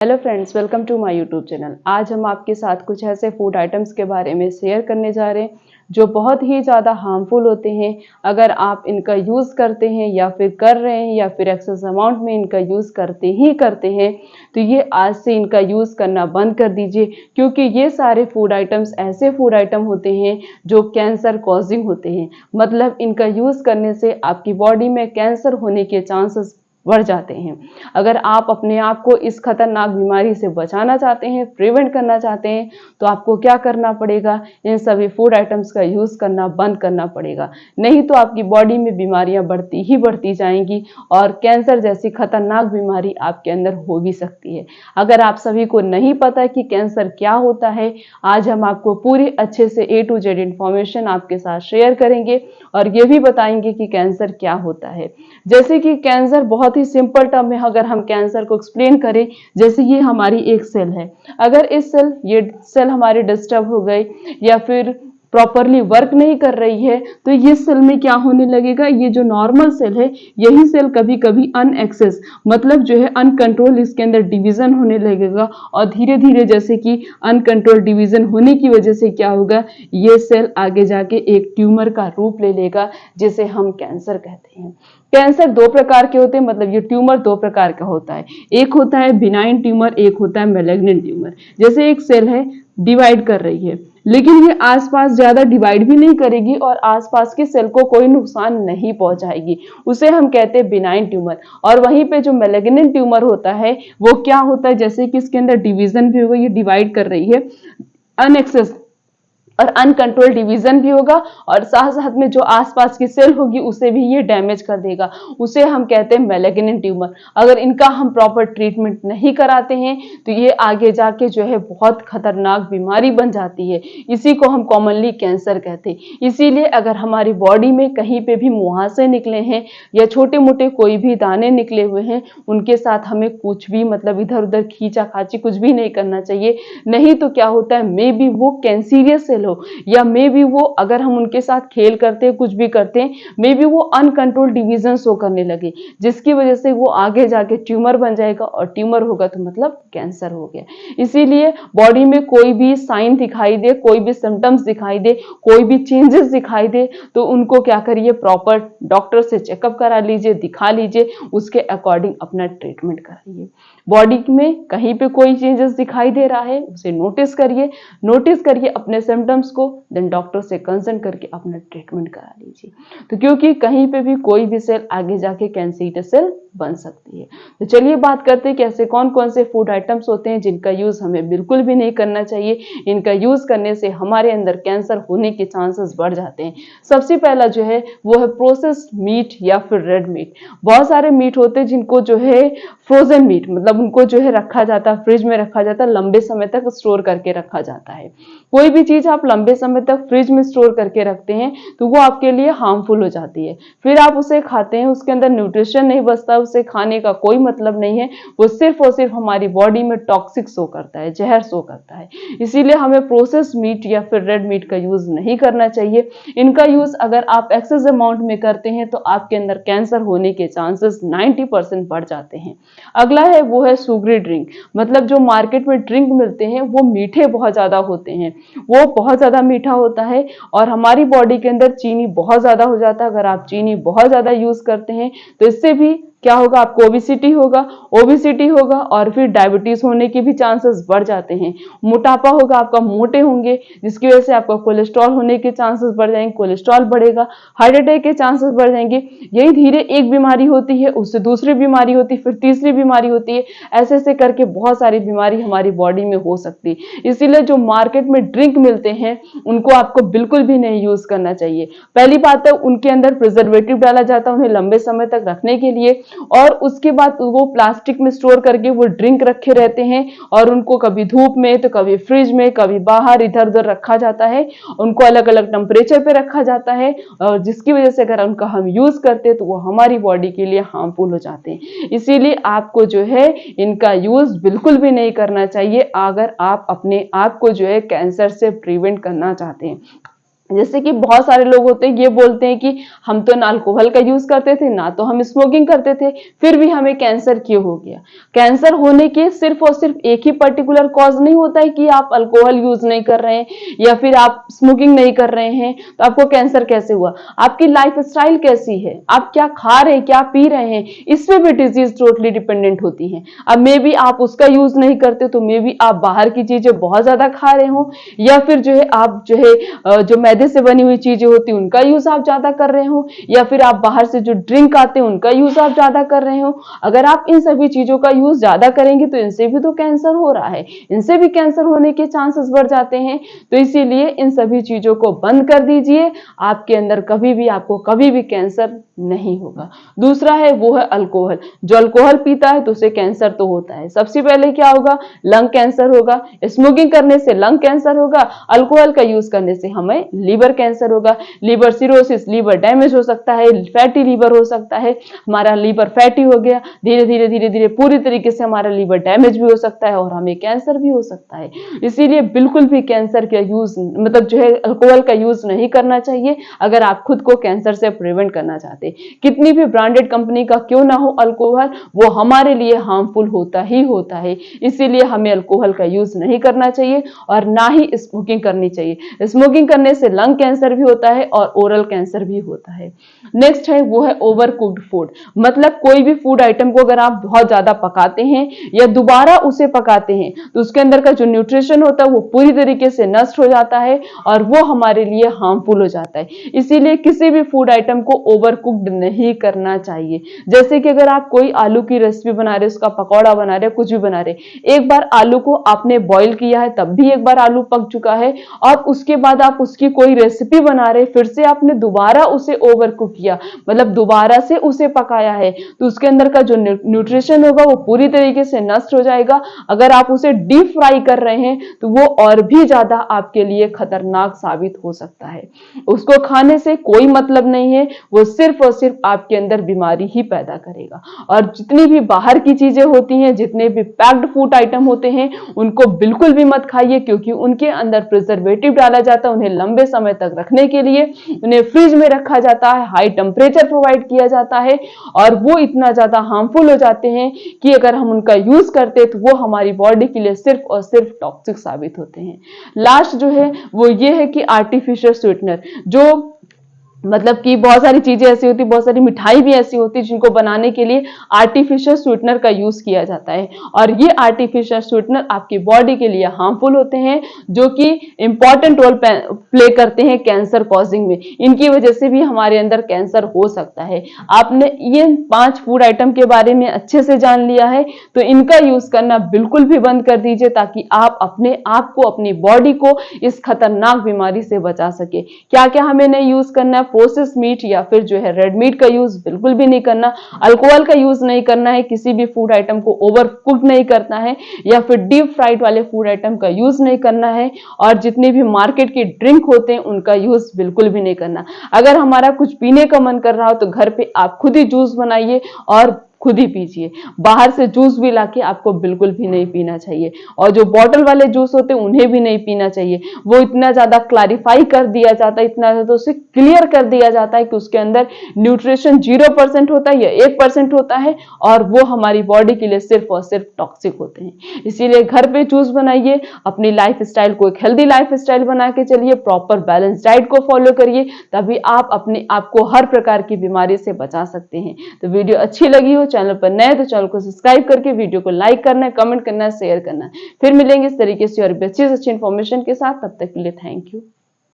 Hello friends, welcome to my YouTube channel. आज हम आपके साथ कुछ ऐसे फूड आइटम्स के बारे में शेयर करने जा रहे हैं जो बहुत ही ज़्यादा हार्मफुल होते हैं। अगर आप इनका यूज़ करते हैं या फिर कर रहे हैं या फिर एक्सेस अमाउंट में इनका यूज़ करते हैं तो ये आज से इनका यूज़ करना बंद कर दीजिए, क्योंकि ये सारे फूड आइटम्स ऐसे फूड आइटम होते हैं जो कैंसर कॉजिंग होते हैं। मतलब इनका यूज़ करने से आपकी बॉडी में कैंसर होने के चांसेस बढ़ जाते हैं। अगर आप अपने आप को इस खतरनाक बीमारी से बचाना चाहते हैं, प्रिवेंट करना चाहते हैं, तो आपको क्या करना पड़ेगा? इन सभी फूड आइटम्स का यूज़ करना बंद करना पड़ेगा। नहीं तो आपकी बॉडी में बीमारियां बढ़ती ही बढ़ती जाएंगी और कैंसर जैसी खतरनाक बीमारी आपके अंदर हो भी सकती है। अगर आप सभी को नहीं पता कि कैंसर क्या होता है, आज हम आपको पूरी अच्छे से A to Z इंफॉर्मेशन आपके साथ शेयर करेंगे और ये भी बताएंगे कि कैंसर क्या होता है। जैसे कि कैंसर बहुत ही सिंपल टर्म में अगर हम कैंसर को एक्सप्लेन करें, जैसे ये हमारी एक सेल है। अगर ये सेल हमारी डिस्टर्ब हो गई या फिर प्रॉपरली वर्क नहीं कर रही है, तो ये सेल में क्या होने लगेगा? ये जो नॉर्मल सेल है, यही सेल कभी कभी अनएक्सेस मतलब जो है अनकंट्रोल इसके अंदर डिवीजन होने लगेगा और धीरे धीरे जैसे कि अनकंट्रोल डिवीजन होने की वजह से क्या होगा, ये सेल आगे जाके एक ट्यूमर का रूप ले लेगा, जिसे हम कैंसर कहते हैं। कैंसर दो प्रकार के होते हैं, मतलब ये ट्यूमर दो प्रकार का होता है। एक होता है बिनाइन ट्यूमर, एक होता है मैलिग्नेंट ट्यूमर। जैसे एक सेल है, डिवाइड कर रही है, लेकिन ये आसपास ज्यादा डिवाइड भी नहीं करेगी और आसपास के सेल को कोई नुकसान नहीं पहुंचाएगी, उसे हम कहते हैं बिनाइन ट्यूमर। और वहीं पे जो मैलिग्नेंट ट्यूमर होता है, वो क्या होता है, जैसे कि इसके अंदर डिवीजन भी होगा, ये डिवाइड कर रही है, अनएक्सेस और अनकंट्रोल डिवीजन भी होगा और साथ साथ में जो आसपास की सेल होगी उसे भी ये डैमेज कर देगा, उसे हम कहते हैं मैलिग्नेंट ट्यूमर। अगर इनका हम प्रॉपर ट्रीटमेंट नहीं कराते हैं तो ये आगे जाके जो है बहुत खतरनाक बीमारी बन जाती है। इसी को हम कॉमनली कैंसर कहते हैं। इसीलिए अगर हमारी बॉडी में कहीं पे भी मुहासे निकले हैं या छोटे मोटे कोई भी दाने निकले हुए हैं, उनके साथ हमें कुछ भी मतलब इधर उधर खींचा खाची कुछ भी नहीं करना चाहिए। नहीं तो क्या होता है, मे बी वो कैंसीरियस सेल हो या मे बी वो अगर हम उनके साथ खेल करते हैं, कुछ भी करते हैं, मे बी वो अनकंट्रोल डिवीजन शो करने लगे, जिसकी वजह से वो आगे जाके ट्यूमर बन जाएगा और ट्यूमर होगा तो मतलब कैंसर हो गया। इसीलिए बॉडी में कोई भी साइन दिखाई दे, कोई भी सिम्टम्स दिखाई दे, कोई भी चेंजेस दिखाई दे, तो उनको क्या करिए, प्रॉपर डॉक्टर से चेकअप करा लीजिए, दिखा लीजिए, उसके अकॉर्डिंग अपना ट्रीटमेंट कराइए। बॉडी में कहीं पे कोई चेंजेस दिखाई दे रहा है, उसे नोटिस करिए अपने सिम्टम्स को, देन डॉक्टर से कंसल्ट करके अपना ट्रीटमेंट करा लीजिए। तो क्योंकि कहीं पे भी कोई भी सेल आगे जाके कैंसरियस सेल बन सकती है। तो चलिए बात करते हैं कि ऐसे कौन कौन से फूड आइटम्स होते हैं जिनका यूज हमें बिल्कुल भी नहीं करना चाहिए। इनका यूज करने से हमारे अंदर कैंसर होने के चांसेस बढ़ जाते हैं। सबसे पहला जो है वो है प्रोसेस्ड मीट या फिर रेड मीट। बहुत सारे मीट होते हैं जिनको जो है फ्रोजन मीट, मतलब उनको जो है रखा जाता है, फ्रिज में रखा जाता है, लंबे समय तक स्टोर करके रखा जाता है। कोई भी चीज आप लंबे समय तक फ्रिज में स्टोर करके रखते हैं तो वो आपके लिए हार्मफुल हो जाती है। फिर आप उसे खाते हैं, उसके अंदर न्यूट्रिशन नहीं बचता, उसे खाने का कोई मतलब नहीं है, वो सिर्फ और सिर्फ हमारी बॉडी में टॉक्सिक शो करता है, जहर शो करता है। इसीलिए हमें प्रोसेस मीट या फिर रेड मीट का यूज नहीं करना चाहिए। इनका यूज अगर आप एक्सेस अमाउंट में करते हैं तो आपके अंदर कैंसर होने के चांसेस 90% बढ़ जाते हैं। अगला है वो है सुगरी ड्रिंक, मतलब जो मार्केट में ड्रिंक मिलते हैं वो मीठे बहुत ज्यादा होते हैं, वो बहुत ज्यादा मीठा होता है और हमारी बॉडी के अंदर चीनी बहुत ज्यादा हो जाता है। अगर आप चीनी बहुत ज्यादा यूज करते हैं तो इससे भी क्या होगा, आपको ओबेसिटी होगा और फिर डायबिटीज होने के भी चांसेस बढ़ जाते हैं। मोटापा होगा, आपका मोटे होंगे, जिसकी वजह से आपका कोलेस्ट्रॉल होने के चांसेस बढ़ जाएंगे, कोलेस्ट्रॉल बढ़ेगा, हार्ट अटैक के चांसेस बढ़ जाएंगे। यही धीरे एक बीमारी होती है, उससे दूसरी बीमारी होती है, फिर तीसरी बीमारी होती है, ऐसे ऐसे करके बहुत सारी बीमारी हमारी बॉडी में हो सकती है। इसीलिए जो मार्केट में ड्रिंक मिलते हैं उनको आपको बिल्कुल भी नहीं यूज करना चाहिए। पहली बात है उनके अंदर प्रिजर्वेटिव डाला जाता है उन्हें लंबे समय तक रखने के लिए, और उसके बाद वो प्लास्टिक में स्टोर करके वो ड्रिंक रखे रहते हैं और उनको कभी धूप में तो कभी फ्रिज में कभी बाहर इधर उधर रखा जाता है, उनको अलग अलग टेम्परेचर पे रखा जाता है और जिसकी वजह से अगर उनका हम यूज करते हैं तो वो हमारी बॉडी के लिए हार्मफुल हो जाते हैं। इसीलिए आपको जो है इनका यूज बिल्कुल भी नहीं करना चाहिए अगर आप अपने आप को जो है कैंसर से प्रिवेंट करना चाहते हैं। जैसे कि बहुत सारे लोग होते हैं ये बोलते हैं कि हम तो ना अल्कोहल का यूज करते थे, ना तो हम स्मोकिंग करते थे, फिर भी हमें कैंसर क्यों हो गया। कैंसर होने के सिर्फ और सिर्फ एक ही पर्टिकुलर कॉज नहीं होता है कि आप अल्कोहल यूज नहीं कर रहे हैं या फिर आप स्मोकिंग नहीं कर रहे हैं तो आपको कैंसर कैसे हुआ। आपकी लाइफ स्टाइल कैसी है, आप क्या खा रहे हैं, क्या पी रहे हैं, इस पे भी डिजीज टोटली डिपेंडेंट होती है। अब मे बी आप उसका यूज नहीं करते तो मे बी आप बाहर की चीजें बहुत ज्यादा खा रहे हो, या फिर जो है आप जो है जो मैदे से बनी हुई चीजें होती हैं उनका यूज आप ज्यादा कर रहे हो, या फिर आप बाहर से जो ड्रिंक आते हैं उनका यूज आप ज्यादा कर रहे हो। अगर आप इन सभी चीजों का यूज ज्यादा करेंगे तो इनसे भी तो कैंसर हो रहा है, इनसे भी कैंसर होने के चांसेस बढ़ जाते हैं। तो इसीलिए इन सभी चीजों को बंद कर दीजिए, आपके अंदर कभी भी आपको कभी भी कैंसर नहीं होगा। दूसरा है वो है अल्कोहल। जो अल्कोहल पीता है तो उसे कैंसर तो होता है। सबसे पहले क्या होगा, लंग कैंसर होगा। स्मोकिंग करने से लंग कैंसर होगा, अल्कोहल का यूज करने से हमें लीवर कैंसर होगा, लीवर सिरोसिस, लीवर डैमेज हो सकता है, फैटी लीवर हो सकता है। हमारा लीवर फैटी हो गया, धीरे धीरे धीरे धीरे पूरी तरीके से हमारा लीवर डैमेज भी हो सकता है और हमें कैंसर भी हो सकता है। इसीलिए बिल्कुल भी कैंसर का यूज मतलब जो है अल्कोहल का यूज नहीं करना चाहिए अगर आप खुद को कैंसर से प्रिवेंट करना चाहते हैं। कितनी भी ब्रांडेड कंपनी का क्यों ना हो अल्कोहल, वो हमारे लिए हार्मफुल होता ही होता है। इसीलिए हमें अल्कोहल का यूज नहीं करना चाहिए और ना ही स्मोकिंग करनी चाहिए। स्मोकिंग करने से लंग कैंसर भी होता है और ओरल कैंसर भी होता है। नेक्स्ट है वो है ओवर कुक्ड फूड। मतलब कोई भी फूड आइटम को अगर आप बहुत ज्यादा पकाते हैं या दोबारा उसे पकाते हैं तो उसके अंदर का जो न्यूट्रिशन होता है वो पूरी तरीके से नष्ट हो जाता है और वो हमारे लिए हार्मफुल हो जाता है। इसीलिए किसी भी फूड आइटम को ओवर कुक्ड नहीं करना चाहिए। जैसे कि अगर आप कोई आलू की रेसिपी बना रहे, उसका पकौड़ा बना रहे, कुछ भी बना रहे, एक बार आलू को आपने बॉईल किया है तब भी एक बार आलू पक चुका है और उसके बाद आप उसकी कोई रेसिपी बना रहे, फिर से आपने दोबारा उसे ओवर कुक किया, मतलब दोबारा से उसे पकाया है, तो उसके अंदर का जो न्यूट्रिशन होगा वो पूरी तरीके से नष्ट हो जाएगा। अगर आप उसे डीप फ्राई कर रहे हैं तो वो और भी ज्यादा आपके लिए खतरनाक साबित हो सकता है। उसको खाने से कोई मतलब नहीं है, वो सिर्फ और सिर्फ आपके अंदर बीमारी ही पैदा करेगा। और जितनी भी बाहर की चीजें होती हैं, जितने भी पैक्ड फूड आइटम होते हैं, उनको बिल्कुल भी मत खाइए क्योंकि उनके अंदर प्रिजर्वेटिव डाला जाता है। उन्हें लंबे समय तक रखने के लिए उन्हें फ्रिज में रखा जाता है, हाई टेम्परेचर प्रोवाइड किया जाता है और वो इतना ज्यादा हार्मफुल हो जाते हैं कि अगर हम उनका यूज करते हैं तो वो हमारी बॉडी के लिए सिर्फ और सिर्फ टॉक्सिक साबित होते हैं। लास्ट जो है वो ये है कि आर्टिफिशियल स्वीटनर, जो मतलब कि बहुत सारी चीजें ऐसी होती, बहुत सारी मिठाई भी ऐसी होती जिनको बनाने के लिए आर्टिफिशियल स्वीटनर का यूज किया जाता है और ये आर्टिफिशियल स्वीटनर आपकी बॉडी के लिए हार्मफुल होते हैं, जो कि इंपॉर्टेंट रोल प्ले करते हैं कैंसर कॉजिंग में। इनकी वजह से भी हमारे अंदर कैंसर हो सकता है। आपने ये 5 फूड आइटम के बारे में अच्छे से जान लिया है तो इनका यूज करना बिल्कुल भी बंद कर दीजिए ताकि आप अपने आप को, अपनी बॉडी को इस खतरनाक बीमारी से बचा सके। क्या क्या हमें नहीं यूज करना, प्रोसेस मीट या फिर जो है रेड मीट का यूज बिल्कुल भी नहीं करना, अल्कोहल का यूज नहीं करना है, किसी भी फूड आइटम को ओवर कुक नहीं करना है या फिर डीप फ्राइड वाले फूड आइटम का यूज नहीं करना है और जितने भी मार्केट के ड्रिंक होते हैं उनका यूज बिल्कुल भी नहीं करना। अगर हमारा कुछ पीने का मन कर रहा हो तो घर पे आप खुद ही जूस बनाइए और खुद ही पीजिए। बाहर से जूस भी लाके आपको बिल्कुल भी नहीं पीना चाहिए और जो बॉटल वाले जूस होते हैं उन्हें भी नहीं पीना चाहिए। वो इतना ज्यादा क्लैरिफाई कर दिया जाता है, इतना ज्यादा उसे क्लियर कर दिया जाता है कि उसके अंदर न्यूट्रिशन 0% होता है या 1% होता है और वो हमारी बॉडी के लिए सिर्फ और सिर्फ टॉक्सिक होते हैं। इसीलिए घर पे जूस बनाइए, अपनी लाइफ स्टाइल को एक हेल्दी लाइफ स्टाइल बना के चलिए, प्रॉपर बैलेंस डाइट को फॉलो करिए, तभी आप अपने आप को हर प्रकार की बीमारी से बचा सकते हैं। तो वीडियो अच्छी लगी हो, चैनल पर नए तो चैनल को सब्सक्राइब करके वीडियो को लाइक करना है, कमेंट करना है, शेयर करना है। फिर मिलेंगे इस तरीके से और भी अच्छी इन्फॉर्मेशन के साथ। तब तक के लिए थैंक यू।